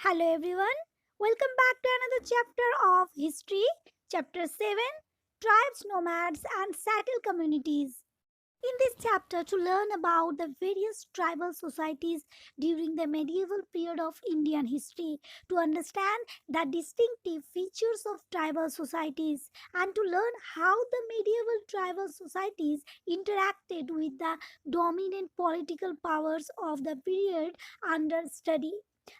Hello everyone, welcome back to another chapter of history, chapter 7 Tribes, Nomads, and Settled Communities. In this chapter, to learn about the various tribal societies during the medieval period of Indian history, to understand the distinctive features of tribal societies, and to learn how the medieval tribal societies interacted with the dominant political powers of the period under study,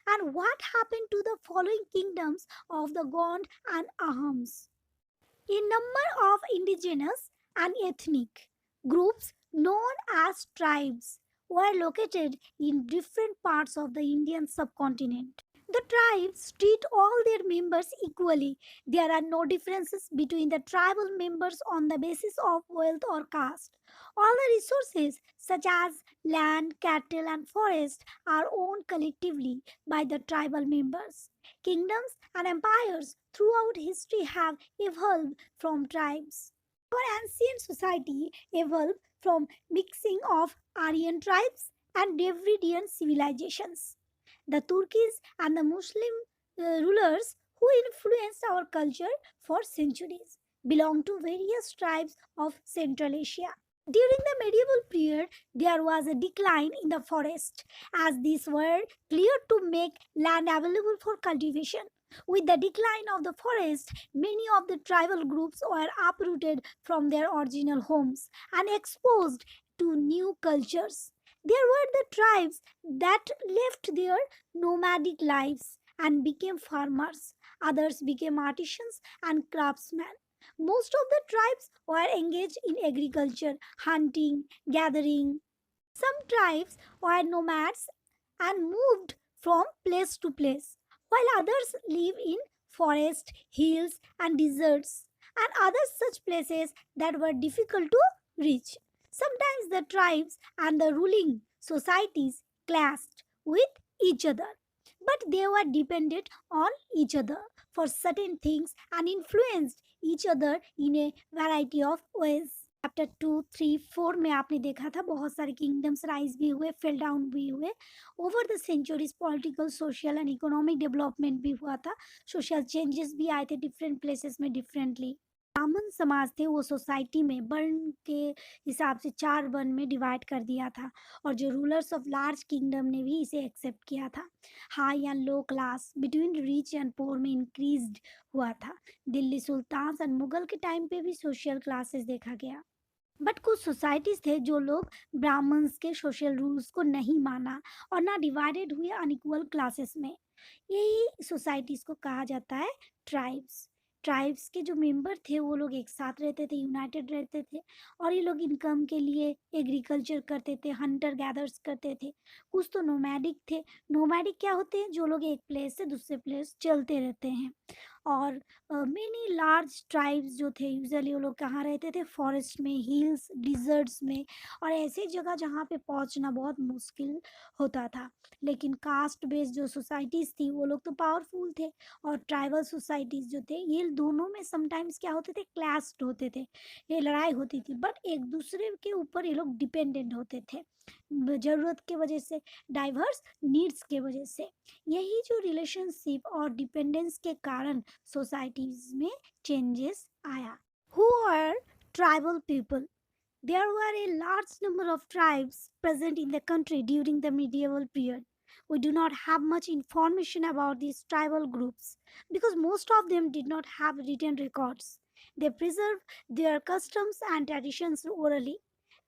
and what happened to the following kingdoms of the Gond and Ahams. A number of indigenous and ethnic groups known as tribes were located in different parts of the Indian subcontinent. The tribes treat all their members equally. There are no differences between the tribal members on the basis of wealth or caste. All the resources, such as land, cattle, and forest, are owned collectively by the tribal members. Kingdoms and empires throughout history have evolved from tribes. Our ancient society evolved from mixing of Aryan tribes and Dravidian civilizations. The Turks and the Muslim rulers who influenced our culture for centuries belong to various tribes of Central Asia. During the medieval period, there was a decline in the forest as these were cleared to make land available for cultivation. With the decline of the forest, many of the tribal groups were uprooted from their original homes and exposed to new cultures. There were the tribes that left their nomadic lives and became farmers. Others became artisans and craftsmen. Most of the tribes were engaged in agriculture, hunting, gathering. Some tribes were nomads and moved from place to place, while others live in forests, hills, and deserts, and other such places that were difficult to reach. Sometimes the tribes and the ruling societies clashed with each other, but they were dependent on each other for certain things and influenced each other in a variety of ways. Chapter 2, 3, 4 में आपने देखा था बहुत सारे kingdoms rise भी हुए, fail down भी हुए. Over the centuries political, social and economic development भी हुआ था. सोशल चेंजेस भी आए थे डिफरेंट प्लेसेस में डिफरेंटली. ब्राह्मण समाज थे वो सोसाइटी में वर्ण के हिसाब से 4 वर्ण में डिवाइड कर दिया था, और जो रूलर्स ऑफ लार्ज किंगडम ने भी इसे एक्सेप्ट किया था. High and low class between rich and poor में इंक्रीज्ड हुआ था. दिल्ली सुल्तान एंड मुगल के टाइम पे भी सोशल क्लासेस देखा गया. बट कुछ सोसाइटीज थे जो लोग ब्राह्मण्स के सोशल रूल्स को नहीं माना और ना डिवाइडेड हुए अनइक्वल क्लासेस में. यही सोसाइटीज को कहा जाता है ट्राइब्स. ट्राइब्स के जो मेंबर थे वो लोग एक साथ रहते थे, यूनाइटेड रहते थे, और ये लोग इनकम के लिए एग्रीकल्चर करते थे, हंटर गैदर्स करते थे. कुछ तो नोमैडिक थे. नोमैडिक क्या होते हैं? जो लोग एक प्लेस से दूसरे प्लेस चलते रहते हैं. और मेनी लार्ज ट्राइब्स जो थे यूजुअली वो लोग कहाँ रहते थे? फॉरेस्ट में, हिल्स, डिजर्ट्स में, और ऐसी जगह जहाँ पे पहुँचना बहुत मुश्किल होता था. लेकिन कास्ट बेस्ड जो सोसाइटीज़ थी वो लोग तो पावरफुल थे, और ट्राइबल सोसाइटीज़ जो थे ये दोनों में समटाइम्स क्या होते थे? क्लैश्ड होते थे, ये लड़ाई होती थी, बट एक दूसरे के ऊपर ये लोग डिपेंडेंट होते थे ज़रूरत के वजह से, डाइवर्स नीड्स के वजह से. यही जो रिलेशनशिप और डिपेंडेंस के कारण सोसाइटीज में चेंजेस आया. Who are tribal people? There were a large number of tribes present in the country during the medieval period. We do not have much information about these tribal groups because most of them did not have written records. They preserved their customs and traditions orally.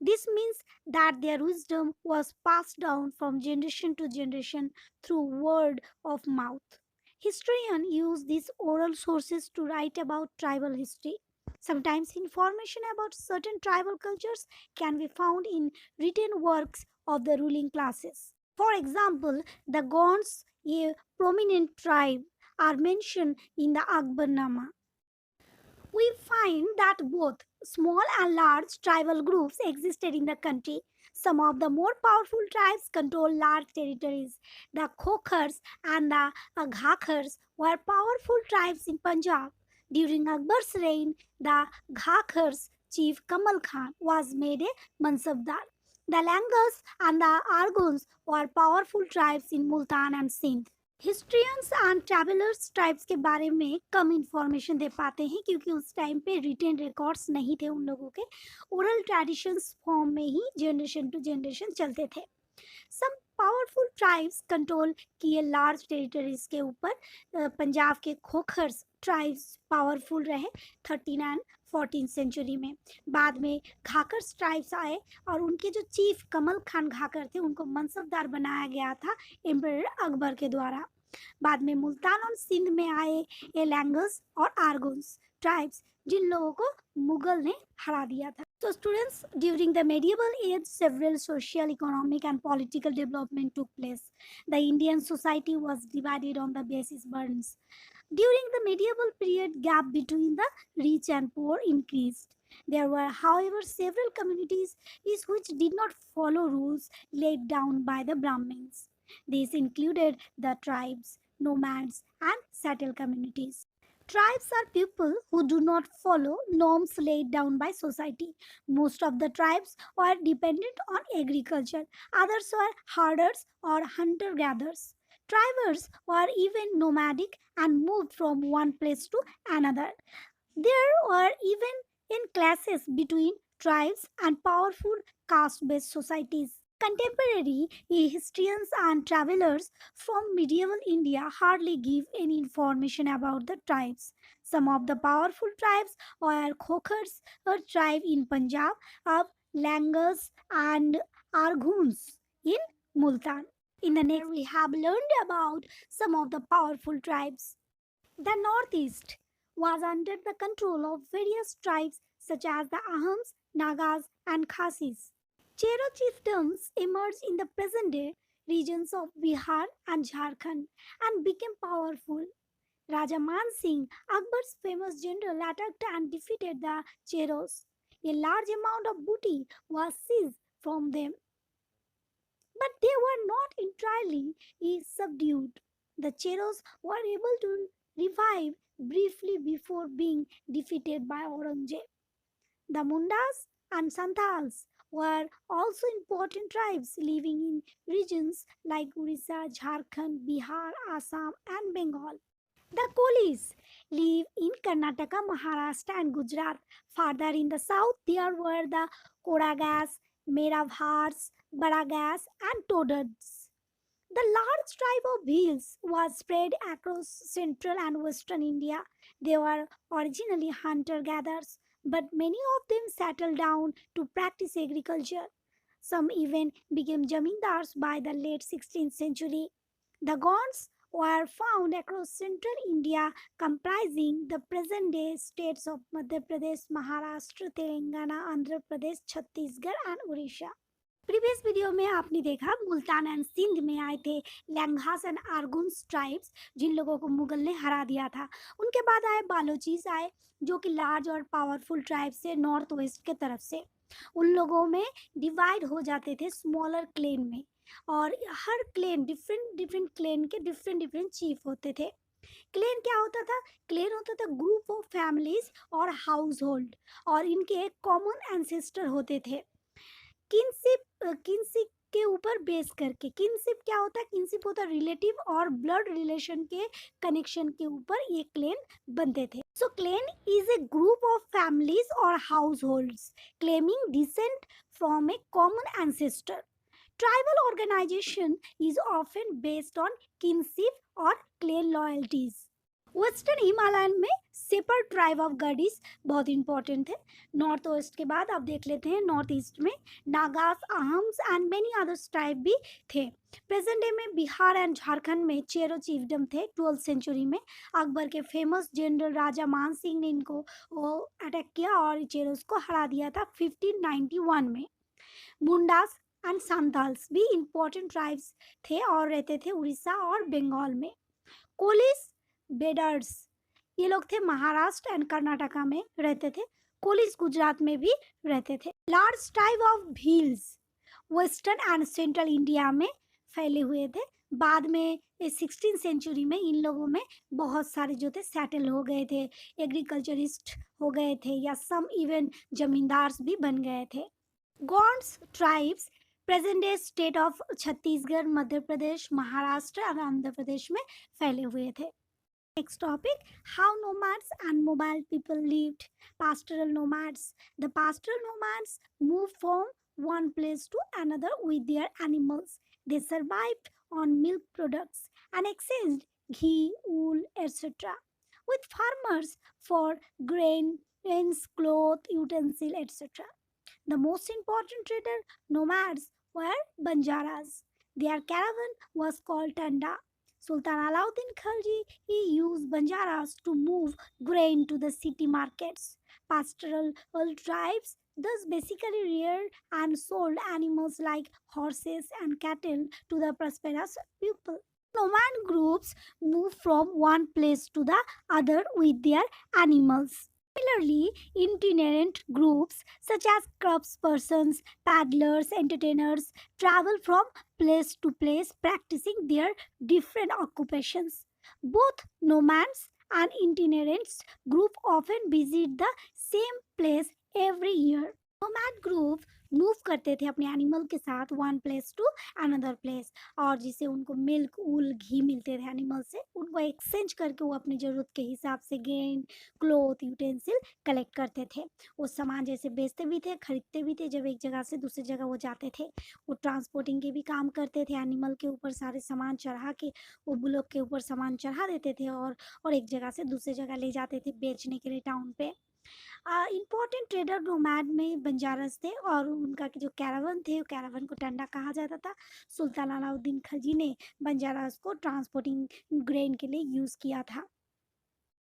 This means that their wisdom was passed down from generation to generation through word of mouth. Historians use these oral sources to write about tribal history. Sometimes information about certain tribal cultures can be found in written works of the ruling classes. For example, the Gonds, a prominent tribe, are mentioned in the Akbarnama. We find that both small and large tribal groups existed in the country. Some of the more powerful tribes controlled large territories. The Khokhars and the Ghakhars were powerful tribes in Punjab. During Akbar's reign, the Ghakhars chief Kamal Khan was made a Mansabdar. The Langas and the Argons were powerful tribes in Multan and Sindh. Historians and travellers tribes के बारे में कम information दे पाते हैं क्योंकि उस time पे written records नहीं थे उन लोगों के। ओरल ट्रेडिशंस फॉर्म में ही जनरेशन टू जनरेशन चलते थे। सम पावरफुल ट्राइब्स कंट्रोल किए लार्ज टेरिटरीज के ऊपर। पंजाब के खोखर्स ट्राइब्स पावरफुल रहे 13 एंड 14 सेंचुरी में। बाद में घाकर ट्राइब्स आए और उनके जो चीफ कमल खान घाकर थे उनको मनसबदार बनाया गया था एम्परर अकबर के द्वारा। बाद में मुल्तान और सिंध में आए एलैंगस और आर्गोन्स ट्राइब्स जिन लोगों को मुगल ने हरा दिया था। So students, during the medieval age, several social, economic and political development took place. The Indian society was divided on the basis burdens. During the medieval period, gap between the rich and poor increased. There were, however, several communities which did not follow rules laid down by the Brahmins. These included the tribes, nomads, and settled communities. Tribes are people who do not follow norms laid down by society. Most of the tribes were dependent on agriculture. Others were herders or hunter-gatherers. Tribers were even nomadic and moved from one place to another. There were even in classes between tribes and powerful caste-based societies. Contemporary historians and travelers from medieval India hardly give any information about the tribes. Some of the powerful tribes were Khokhars, a tribe in Punjab, of Langas and Arghuns in Multan. In the next, we have learned about some of the powerful tribes. The Northeast was under the control of various tribes such as the Ahams, Nagas, and Khasis. Chero chiefdoms emerged in the present-day regions of Bihar and Jharkhand and became powerful. Raja Man Singh, Akbar's famous general, attacked and defeated the Cheros. A large amount of booty was seized from them, but they were not entirely subdued. The Cheros were able to revive briefly before being defeated by Aurangzeb. The Mundas and Santals were also important tribes living in regions like Orissa, Jharkhand, Bihar, Assam, and Bengal. The Kolis live in Karnataka, Maharashtra, and Gujarat. Farther in the south, there were the Koragas, Meravhars, Baragas, and Todads. The large tribe of Bhils was spread across central and western India. They were originally hunter-gatherers, but many of them settled down to practice agriculture. Some even became zamindars by the late 16th century. The Gonds were found across central India, comprising the present-day states of Madhya Pradesh, Maharashtra, Telangana, Andhra Pradesh, Chhattisgarh, and Orissa. Previous video में आपने देखा Multan and Sindh में आए थे लैंघास and आर्गुन्स tribes जिन लोगों को मुगल ने हरा दिया था। उनके बाद आए बालोचीज आए जो कि लार्ज और पावरफुल ट्राइब्स से नॉर्थ वेस्ट के तरफ से। उन लोगों में डिवाइड हो जाते थे स्मॉलर क्लेन में और हर क्लेन डिफरेंट क्लेन के डिफरेंट चीफ होते थे। क्लेन क्या होता था? क्लेन होता था ग्रुप ऑफ फैमिलीज और हाउस होल्ड और इनके कॉमन एंसेस्टर होते थे। किनशिप के ऊपर बेस करके। किनशिप क्या होता है? किनशिप होता है रिलेटिव और ब्लड रिलेशन के कनेक्शन के ऊपर ये क्लेन बनते थे। So clan is a group of families और households claiming descent from a common ancestor. Tribal organisation is often based on kinship और क्लेन लॉयल्टीज। वेस्टर्न हिमालयन में सेपर ट्राइब ऑफ गडीज बहुत इंपॉर्टेंट थे। नॉर्थ वेस्ट के बाद आप देख लेते हैं नॉर्थ ईस्ट में Nagas, Ahoms and many others tribe भी थे। प्रेजेंट डे में बिहार एंड झारखंड में चेरो चीफडम थे 12th सेंचुरी में। अकबर के फेमस जनरल राजा मान सिंह ने इनको अटैक किया और चेरोस को हरा दिया था 1591 में। मुंडास एंड सांताल्स भी इंपॉर्टेंट ट्राइब्स थे और रहते थे उड़ीसा और बंगाल में। कोलिस बेडर्स ये लोग थे महाराष्ट्र एंड कर्नाटका में रहते थे। कोलिस गुजरात में भी रहते थे। Large tribe of Bhils western and central India में फैले हुए थे। बाद में 16th सेंचुरी में इन लोगों में बहुत सारे जो थे सेटल हो गए थे, एग्रीकल्चरिस्ट हो गए थे या सम इवन जमींदार्स भी बन गए थे। Gonds tribes present day state of Chhattisgarh, Madhya Pradesh, Maharashtra और आंध्र प्रदेश में फैले हुए थे। Next topic, how nomads and mobile people lived. Pastoral nomads. The pastoral nomads moved from one place to another with their animals. They survived on milk products and exchanged ghee, wool, etc. with farmers for grains, cloth, utensil, etc. The most important trader nomads were Banjaras. Their caravan was called Tanda. Sultan Alauddin Khalji he used Banjaras to move grain to the city markets. Pastoral tribes thus basically reared and sold animals like horses and cattle to the prosperous people. Nomad groups move from one place to the other with their animals. Similarly, itinerant groups such as craftspersons, paddlers, entertainers travel from place to place practicing their different occupations. Both nomads and itinerants group often visit the same place every year. Nomad group move करते थे अपने animal के साथ one place to another place, और जिसे उनको milk, ऊल, घी मिलते थे एनिमल से, उनको एक्सचेंज करके वो अपनी ज़रूरत के हिसाब से गेन, क्लोथ, यूटेंसिल कलेक्ट करते थे। वो सामान जैसे बेचते भी थे, खरीदते भी थे। जब एक जगह से दूसरी जगह वो जाते थे, वो ट्रांसपोर्टिंग के भी काम करते थे। एनिमल के ऊपर सारे सामान चढ़ा के, वो बुलोक के ऊपर सामान चढ़ा देते थे और एक जगह से दूसरी जगह ले जाते थे बेचने के लिए टाउन पे। इम्पोर्टेंट ट्रेडर नोमैड में बंजारस थे और उनका जो कैरावन थे, कैरावन को टंडा कहा जाता था। सुल्तान अलाउद्दीन खिलजी ने बंजारस को ट्रांसपोर्टिंग ग्रेन के लिए यूज़ किया था।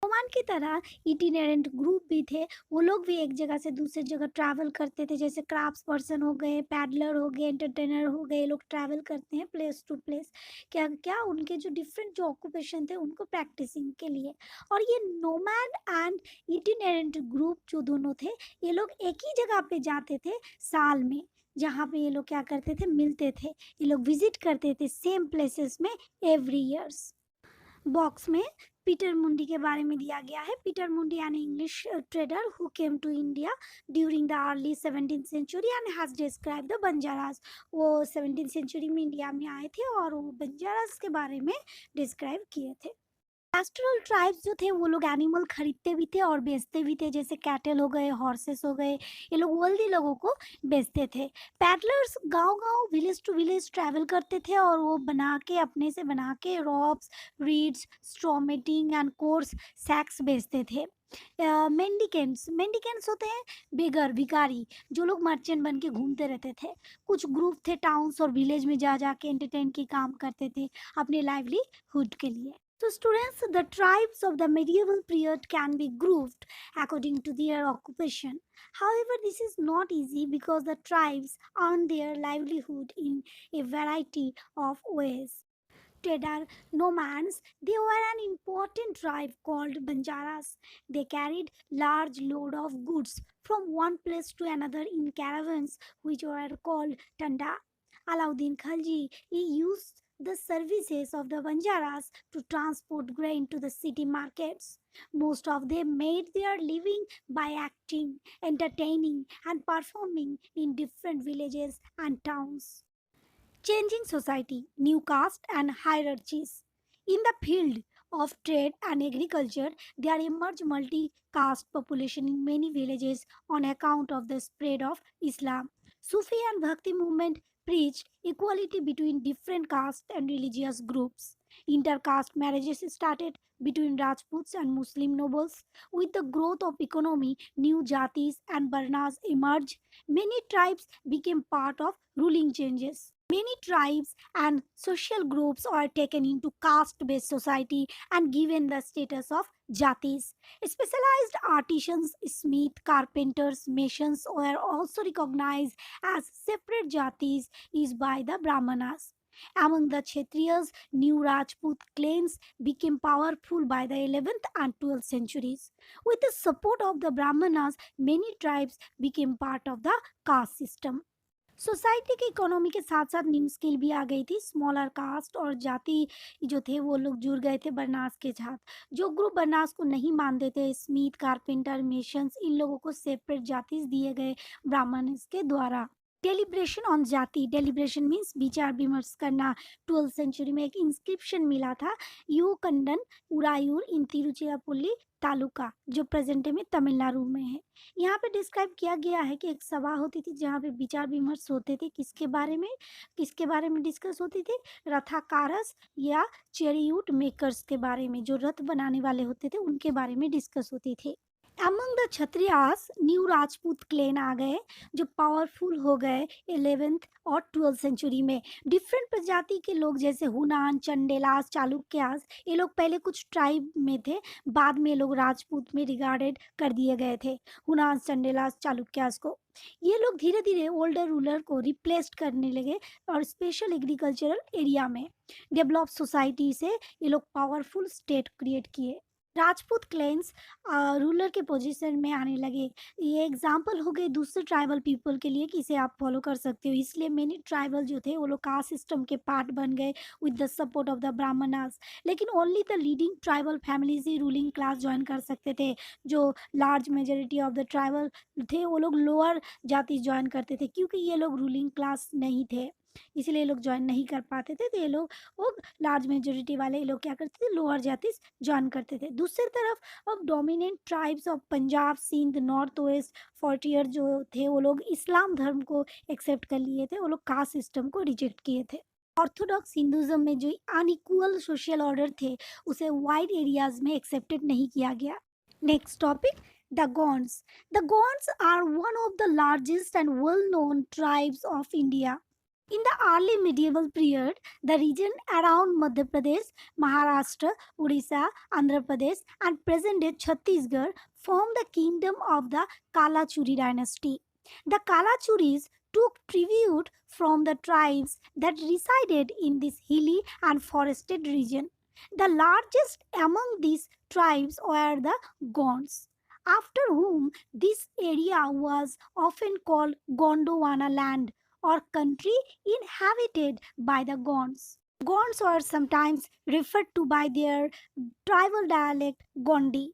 ओमान की तरह इटिनेरेंट ग्रुप भी थे। वो लोग भी एक जगह से दूसरी जगह ट्रैवल करते थे, जैसे क्राफ्ट्स पर्सन हो गए, पैडलर हो गए, एंटरटेनर हो गए। लोग ट्रैवल करते हैं प्लेस टू प्लेस, क्या क्या उनके जो डिफरेंट जो ऑक्यूपेशन थे उनको प्रैक्टिसिंग के लिए। और ये नोमैड एंड इटिनेरेंट ग्रुप जो दोनों थे, ये लोग एक ही जगह पे जाते थे साल में, जहाँ पे ये लोग क्या करते थे, मिलते थे। ये लोग विजिट करते थे सेम प्लेसेस में एवरी ईयर्स। बॉक्स में पीटर मुंडी के बारे में दिया गया है। Peter Mundy an English trader who came to India during the early 17th century and has describe the Banjaras. वो 17th सेंचुरी में इंडिया में आए थे और वो बंजारास के बारे में डिस्क्राइब किए थे। पैस्टोरल ट्राइब्स जो थे वो लोग एनिमल खरीदते भी थे और बेचते भी थे, जैसे कैटल हो गए, हॉर्सेस हो गए। ये लोग वर्ल्दी लोगों को बेचते थे। पैडलर्स गांव-गांव, विलेज टू विलेज ट्रैवल करते थे और वो बना के, अपने से बना के ropes, reeds, straw matting and coarse sacks बेचते थे। मेंडिकेंट्स होते हैं बेगर, भिखारी, जो लोग मर्चेंट बन के घूमते रहते थे। कुछ ग्रुप थे टाउन्स और विलेज में जा जा के एंटरटेन के काम करते थे अपने लाइवलीहुड के लिए। So students, the tribes of the medieval period can be grouped according to their occupation. However, this is not easy because the tribes earn their livelihood in a variety of ways. Trader nomads, they were an important tribe called Banjaras. They carried large load of goods from one place to another in caravans which were called Tanda. Alauddin Khalji, he used the services of the Banjaras to transport grain to the city markets. Most of them made their living by acting, entertaining, and performing in different villages and towns. Changing society, new caste and hierarchies. In the field of trade and agriculture, there emerged multi-caste population in many villages on account of the spread of Islam. Sufi and Bhakti movement preached equality between different castes and religious groups. Intercaste marriages started between Rajputs and Muslim nobles. With the growth of economy, new jatis and varnas emerged. Many tribes became part of ruling changes. Many tribes and social groups are taken into caste-based society and given the status of jatis. Specialized artisans, smith, carpenters, masons were also recognized as separate jatis is by the Brahmanas. Among the Kshatriyas, new Rajput clans became powerful by the 11th and 12th centuries. With the support of the Brahmanas, many tribes became part of the caste system. Society की economy के साथ साथ new skill भी आ गई थी। Smaller cast और जाति जो थे वो लोग जुड़ गए थे बरनास के साथ। जो ग्रुप बरनास को नहीं मानते थे, स्मिथ, कारपेंटर, मेशंस, इन लोगों को सेपरेट जाति दिए गए ब्राह्मण के द्वारा। डेलिब्रेशन ऑन जाति, डेलिब्रेशन मीन्स विचार विमर्श करना। 12th सेंचुरी में एक इंस्क्रिप्शन मिला था, यू कंडन उरायूर इन तिरुचिरापल्ली तालुका, जो प्रेजेंट में तमिलनाडु में है। यहाँ पे डिस्क्राइब किया गया है कि एक सभा होती थी जहाँ पे विचार विमर्श होते थे, किसके बारे में डिस्कस होती थी, रथाकारस या चेरियूट मेकर्स के बारे में, जो रथ बनाने वाले होते थे उनके बारे में डिस्कस होती थी। Among the Kshatriyas new Rajput clan आ गए जो पावरफुल हो गए 11th और 12th सेंचुरी में। डिफरेंट प्रजाति के लोग जैसे हुनान, चंडेलास, चालुक्यास, ये लोग पहले कुछ ट्राइब में थे, बाद में ये लोग राजपूत में रिगार्डेड कर दिए गए थे, हुनान, चंडेलास, चालुक्यास को। ये लोग धीरे धीरे ओल्डर रूलर को रिप्लेस करने लगे और स्पेशल एग्रीकल्चरल एरिया में डेवलप सोसाइटी से ये लोग पावरफुल स्टेट क्रिएट किए। राजपूत क्लेन्स रूलर के पोजीशन में आने लगे। ये एग्जाम्पल हो गए दूसरे ट्राइबल पीपल के लिए कि इसे आप फॉलो कर सकते हो। इसलिए मेनी ट्राइबल जो थे वो लोग कास्ट सिस्टम के पार्ट बन गए with the support of the Brahmanas. लेकिन only the leading tribal families ही रूलिंग क्लास ज्वाइन कर सकते थे। जो large majority of the tribal थे वो लोग लोअर जाति ज्वाइन करते थे, क्योंकि ये लोग रूलिंग क्लास नहीं थे, इसलिए ये लोग ज्वाइन नहीं कर पाते थे। तो ये लोग वो लार्ज मेजोरिटी वाले ये लोग क्या करते थे, लोअर जाति ज्वाइन करते थे। दूसरी तरफ अब dominant tribes of Punjab, Sindh, north west frontier जो थे वो लोग इस्लाम धर्म को एक्सेप्ट कर लिए थे, वो लोग कास्ट सिस्टम को रिजेक्ट किए थे। ऑर्थोडॉक्स हिंदुज्म में जो अनइक्वल सोशल ऑर्डर थे उसे वाइड एरियाज में एक्सेप्टेड नहीं किया गया। Next topic, the Gonds. The Gonds are one of the largest and well-known tribes of India. In the early medieval period, the region around Madhya Pradesh, Maharashtra, Odisha, Andhra Pradesh, and present-day Chhattisgarh formed the kingdom of the Kalachuri dynasty. The Kalachuris took tribute from the tribes that resided in this hilly and forested region. The largest among these tribes were the Gonds, after whom this area was often called Gondwana land or country inhabited by the Gonds. Gonds were sometimes referred to by their tribal dialect Gondi.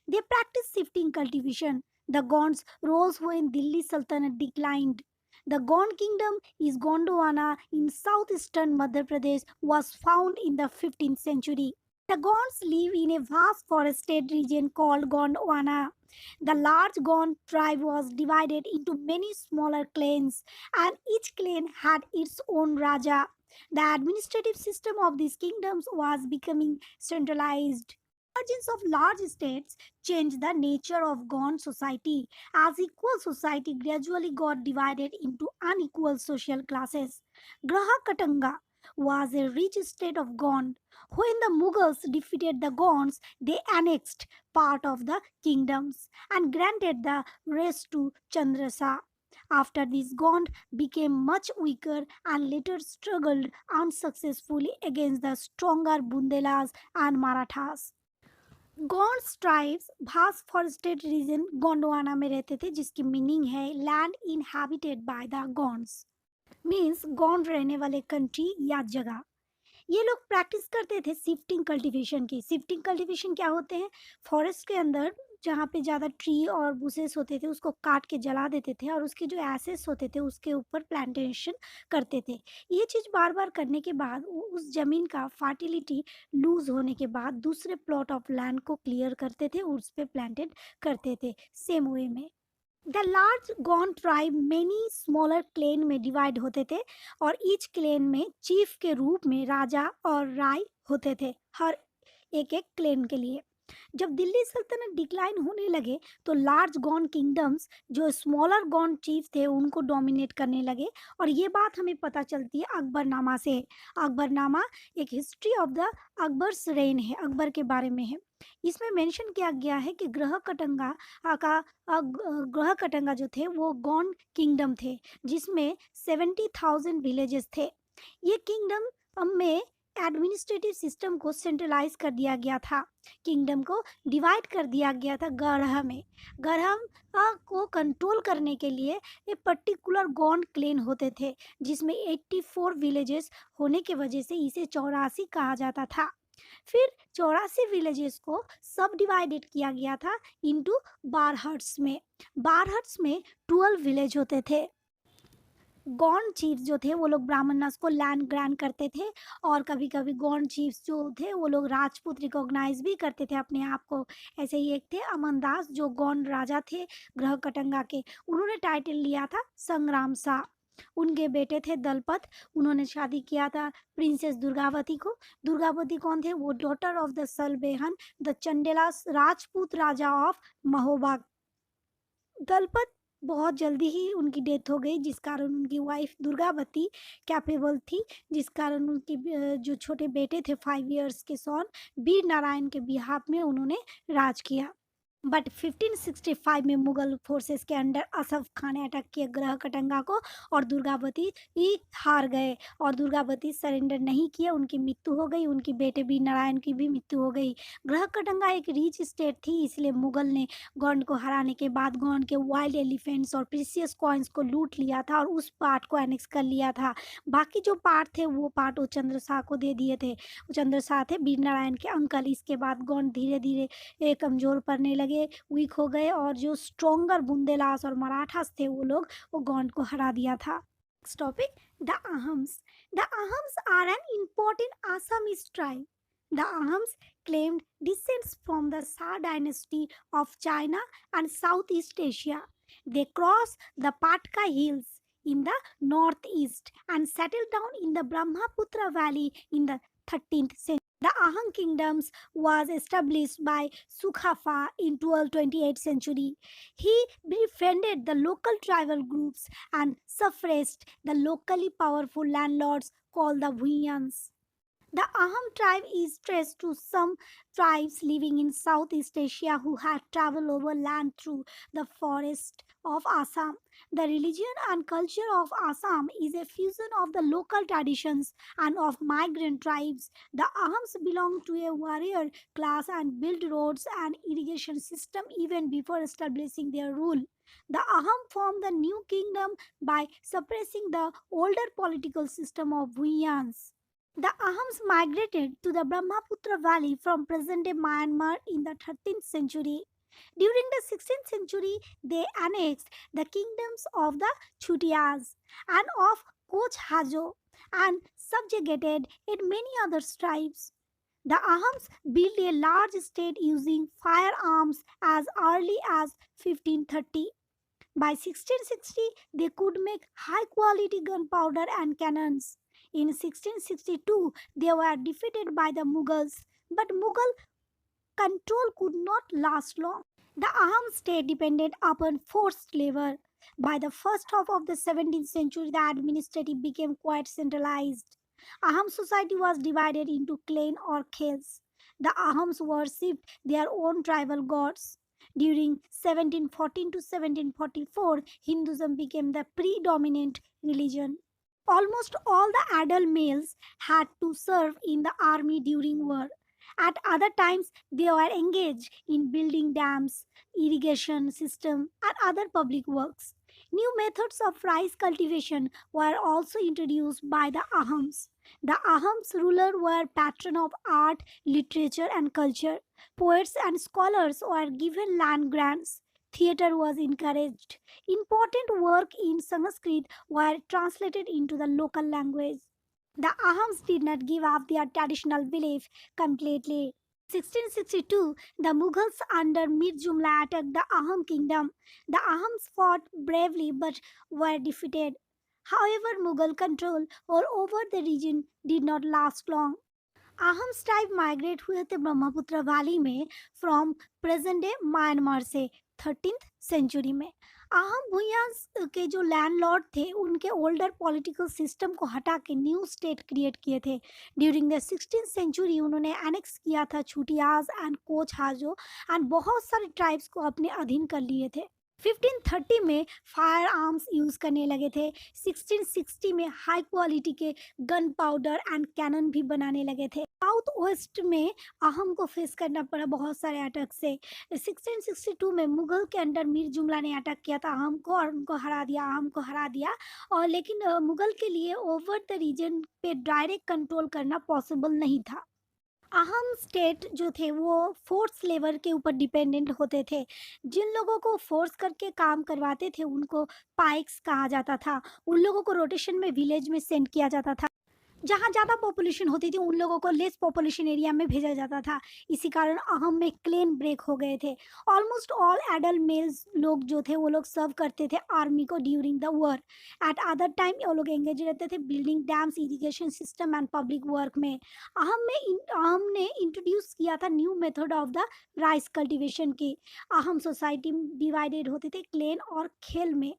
They practiced shifting cultivation. The Gonds rose when Delhi Sultanate declined. The Gond kingdom is Gondwana in southeastern Madhya Pradesh was found in the 15th century. The Gonds live in a vast forested region called Gondwana. The large Gond tribe was divided into many smaller clans, and each clan had its own Raja. The administrative system of these kingdoms was becoming centralized. The emergence of large states changed the nature of Gond society, as equal society gradually got divided into unequal social classes. Graha Katanga was a rich state of Gond. When the Mughals defeated the Gonds, they annexed part of the kingdoms and granted the rest to Chandrasa. After this, Gond became much weaker and later struggled unsuccessfully against the stronger Bundelas and Marathas. Gonds tribes vast forested region Gondwana में रहते थे, जिसकी meaning है land inhabited by the Gonds, means Gond रहने वाले country या जगह। ये लोग प्रैक्टिस करते थे शिफ्टिंग कल्टीवेशन की। शिफ्टिंग कल्टीवेशन क्या होते हैं, फॉरेस्ट के अंदर जहाँ पे ज़्यादा ट्री और बुसेस होते थे उसको काट के जला देते थे और उसके जो एसेस होते थे उसके ऊपर प्लांटेशन करते थे। ये चीज़ बार बार करने के बाद उस ज़मीन का फर्टिलिटी लूज होने के बाद दूसरे प्लॉट ऑफ लैंड को क्लियर करते थे, उस पर प्लांटेड करते थे। सेम वे में the large Gond tribe many smaller clan में डिवाइड होते थे और ईच क्लेन में चीफ के रूप में राजा और राय होते थे हर एक एक क्लेन के लिए। जब दिल्ली सल्तनत डिक्लाइन होने लगे तो लार्ज गॉन्ड किंगडम्स जो स्मॉलर गॉन्ड चीफ थे उनको डोमिनेट करने लगे, और ये बात हमें पता चलती है अकबरनामा से। अकबरनामा एक history of the Akbar's rain है, अकबर के बारे में है। इसमें मेंशन किया गया है कि ग्रह कटंगा जो थे वो गॉन्ड किंगडम थे, जिसमें 70,000 विलेजेस थे। ये किंगडम में एडमिनिस्ट्रेटिव सिस्टम को सेंट्रलाइज कर दिया गया था, किंगडम को डिवाइड कर दिया गया था गढ़ में। गढ़ को कंट्रोल करने के लिए एक पर्टिकुलर गॉन्ड क्लेन होते थे, जिसमें 84 विलेजेस होने के वजह से इसे 84 कहा जाता था। फिर 84 विलेजेस को सब डिवाइडेड किया गया था इनटू बारहट्स में। बारहट्स में 12 विलेज होते थे। गौंड चीफ जो थे वो लोग ब्राह्मणस को लैंड ग्रांट करते थे और कभी-कभी गौंड चीफ्स जो थे वो लोग राजपूत रिकॉग्नाइज भी करते थे अपने आप को। ऐसे ही एक थे अमनदास जो गौंड राजा थे ग्रहकटंगा के, उन्होंने टाइटल लिया था संग्राम शाह। उनके बेटे थे दलपत, उन्होंने शादी किया था प्रिंसेस दुर्गावती को। दुर्गावती कौन थे? वो daughter of the Salbahan the Chandela Rajput raja of Mahoba. Dalpat बहुत जल्दी ही उनकी डेथ हो गई जिस कारण उनकी वाइफ दुर्गावती कैपेबल थी, जिस कारण उनकी जो छोटे बेटे थे 5 इयर्स के सॉन वीर नारायण के बिहाफ में उन्होंने राज किया। बट 1565 में मुगल फोर्सेस के अंडर असफ खान ने अटैक किया ग्रहकटंगा को और दुर्गावती ही हार गए और दुर्गावती सरेंडर नहीं किया, उनकी मृत्यु हो गई, उनके बेटे वीर नारायण की भी मृत्यु हो गई। ग्रहकटंगा एक रिच स्टेट थी, इसलिए मुगल ने गौंड को हराने के बाद गौंड के वाइल्ड एलिफेंट्स और प्रीसियस कॉइन्स को लूट लिया था और उस पार्ट को एनेक्स कर लिया था। बाकी जो पार्ट थे वो पार्ट वो चंद्रशाह को दे दिए थे। चंद्रशाह थे वीर नारायण के अंकल। इसके बाद गौंड धीरे धीरे कमजोर पड़ने लगे, वीक हो गए और जो स्ट्रॉन्गर बुंदेलास और मराठास थे वो लोग वो गौंड को हरा दिया था। Next topic, the Ahoms. The Ahoms are an important Assamese tribe. The Ahams claimed descent from the Shah dynasty of China and Southeast Asia. They crossed the Patka Hills in the northeast and settled down in the Brahmaputra Valley in the 13th century. The Aham kingdoms was established by Sukhafa in 1228th century. He befriended the local tribal groups and suppressed the locally powerful landlords called the Bhuyans. The Aham tribe is traced to some tribes living in Southeast Asia who had traveled over land through the forest of Assam. The religion and culture of Assam is a fusion of the local traditions and of migrant tribes. The Ahams belong to a warrior class and built roads and irrigation system even before establishing their rule. The Aham formed the new kingdom by suppressing the older political system of Bhuyans. The Ahams migrated to the Brahmaputra Valley from present-day Myanmar in the 13th century. During the 16th century, they annexed the kingdoms of the Chutias and of Koch Hajo and subjugated it many other tribes. The Ahams built a large state using firearms as early as 1530. By 1660, they could make high-quality gunpowder and cannons. In 1662, they were defeated by the Mughals, but Mughal control could not last long. The Aham state depended upon forced labor. By the first half of the 17th century, the administrative became quite centralized. Aham society was divided into clan or khels. The Ahams worshipped their own tribal gods. During 1714 to 1744, Hinduism became the predominant religion. Almost all the adult males had to serve in the army during war. At other times, they were engaged in building dams, irrigation system, and other public works. New methods of rice cultivation were also introduced by the Ahams. The Ahams ruler were patron of art, literature, and culture. Poets and scholars were given land grants. Theatre was encouraged. Important work in Sanskrit were translated into the local language. The Ahams did not give up their traditional belief completely. 1662, the Mughals under Mir Jumla attacked the Aham kingdom. The Ahams fought bravely but were defeated. However, Mughal control all over the region did not last long. Ahoms tribe migrate हुए थे Brahmaputra valley में from present day Myanmar से 13th century में। आहम भूयांस के जो landlord थे उनके ओल्डर पॉलिटिकल सिस्टम को हटा के न्यू स्टेट क्रिएट किए थे। ड्यूरिंग द 16th सेंचुरी उन्होंने एनेक्स किया था छुटियाज एंड कोच हाजो एंड बहुत सारे ट्राइब्स को अपने अधीन कर लिए थे। 1530 में फायर आर्म्स यूज करने लगे थे। 1660 में हाई क्वालिटी के गन पाउडर एंड कैनन भी बनाने लगे थे। साउथ वेस्ट में आहम को फेस करना पड़ा बहुत सारे अटैक से। 1662 में मुगल के अंडर मीर जुमला ने अटैक किया था आहम को और उनको हरा दिया, आहम को हरा दिया। और लेकिन मुगल के लिए ओवर द रीजन पे डायरेक्ट कंट्रोल करना पॉसिबल नहीं था। अहम स्टेट जो थे वो फोर्स लेबर के ऊपर डिपेंडेंट होते थे। जिन लोगों को फोर्स करके काम करवाते थे उनको पाइक्स कहा जाता था। उन लोगों को रोटेशन में विलेज में सेंड किया जाता था। जहाँ ज़्यादा पॉपुलेशन होती थी उन लोगों को लेस पॉपुलेशन एरिया में भेजा जाता था। इसी कारण अहम में क्लेन ब्रेक हो गए थे। ऑलमोस्ट ऑल एडल्ट मेल्स लोग जो थे वो लोग सर्व करते थे आर्मी को during the war. Eight other time वो लोग एंगेज रहते थे building dams, irrigation system and public work में। अहम ने इंट्रोड्यूस किया था new method of the rice cultivation की। अहम सोसाइटी डिवाइडेड होते थे क्लेन और खेल में।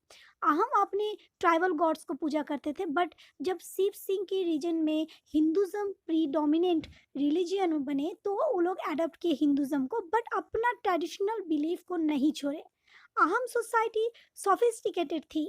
अहम अपने ट्राइबल गॉड्स को पूजा करते थे, बट जब शिव सिंह के रीजन में हिंदुज़म प्रीडोमिनेंट रिलीजियन बने तो वो लोग अडॉप्ट किए हिंदुज़म को, बट अपना ट्रेडिशनल बिलीफ को नहीं छोड़े। अहम सोसाइटी सोफिस्टिकेटेड थी।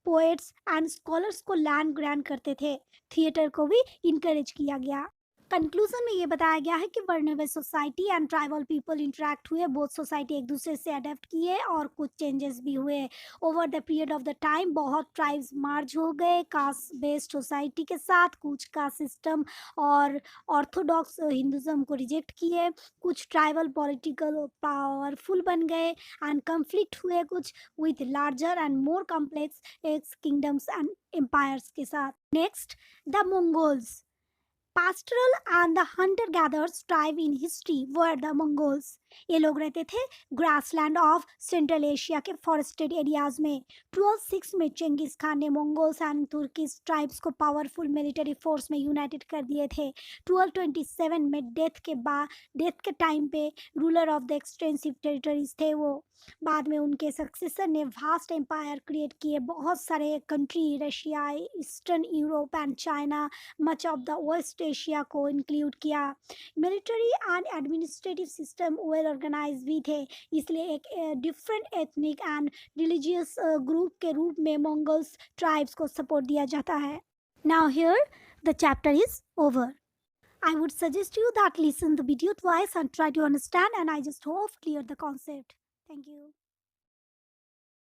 पोएट्स एंड स्कॉलर्स को लैंड ग्रांट करते थे। थिएटर को भी इनकरेज किया गया। कंक्लूजन में ये बताया गया है कि vulnerable society and tribal people interact हुए। बोथ सोसाइटी एक दूसरे से अडेप्ट किए और कुछ चेंजेस भी हुए। Over the period of the time बहुत ट्राइब्स मार्ज हो गए कास्ट बेस्ड सोसाइटी के साथ। कुछ कास्ट सिस्टम और ऑर्थोडॉक्स हिंदुज़म को रिजेक्ट किए। कुछ ट्राइबल पॉलिटिकल पावरफुल बन गए एंड कन्फ्लिक्ट हुए कुछ with larger and more complex kingdoms and empires के साथ। Next, the Mongols. pastoral and the hunter gatherers tribe in history were the Mongols. ये लोग रहते थे ग्रासलैंड ऑफ सेंट्रल एशिया के फॉरेस्टेड एरियाज में। 1206 में चेंगिस खान ने मंगोल्स एंड तुर्किश ट्राइब्स को पावरफुल मिलिट्री फोर्स में यूनाइटेड कर दिए थे। 1227 में डेथ के टाइम पे ruler of the extensive territories थे वो। बाद में उनके सक्सेसर ने वास्ट एम्पायर क्रिएट किए। बहुत सारे country, Russia, eastern Europe and China, much of the west Asia को इंक्लूड किया। Military and administrative system well organise भी थे, इसलिए एक different ethnic and religious group के रूप में मंगोल्स ट्राइब्स को सपोर्ट दिया जाता है। Now here the chapter is over. I would suggest you that listen the video twice and try to understand, and I just hope clear the concept. Thank you.